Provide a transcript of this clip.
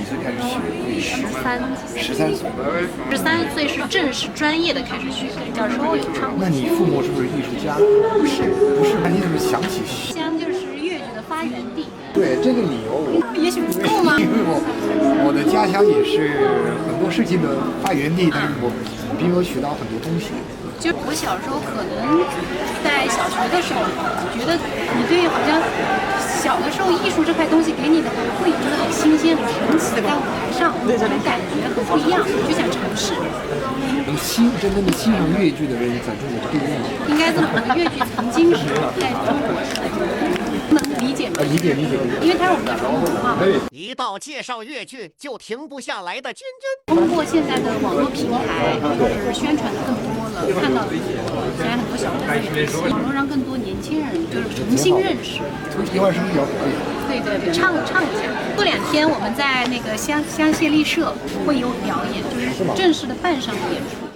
岁开始学粤语13岁。13岁是正式专业的开始学，小时候有唱过。那你父母是不是艺术家？不是，那你怎么想起？湘就是粤剧的发源地。对这个理由，也许不够吗？因为我的家乡也是很多事情的发源地，但是我并没有学到很多东西。就我小时候可能在小学的时候，觉得你对好像小的时候艺术这块东西给你的会觉得很新鲜、很神奇，在舞台上这种感觉很不一样，就想尝试。真正的欣赏粤剧的人在中国不一样。应该这么说，粤剧曾经是在中国是不能理解吗？理解，因为它是我们的传统文化。一到介绍粤剧就停不下来的君君。通过现在的网络平台，就是宣传的更多了，看到现在很多小朋友也是网络上更多年轻人就是重新认识。一会儿是不是要表演？对，唱一下。过2天我们在那个香榭丽舍会有表演，就是正式的扮上的演出。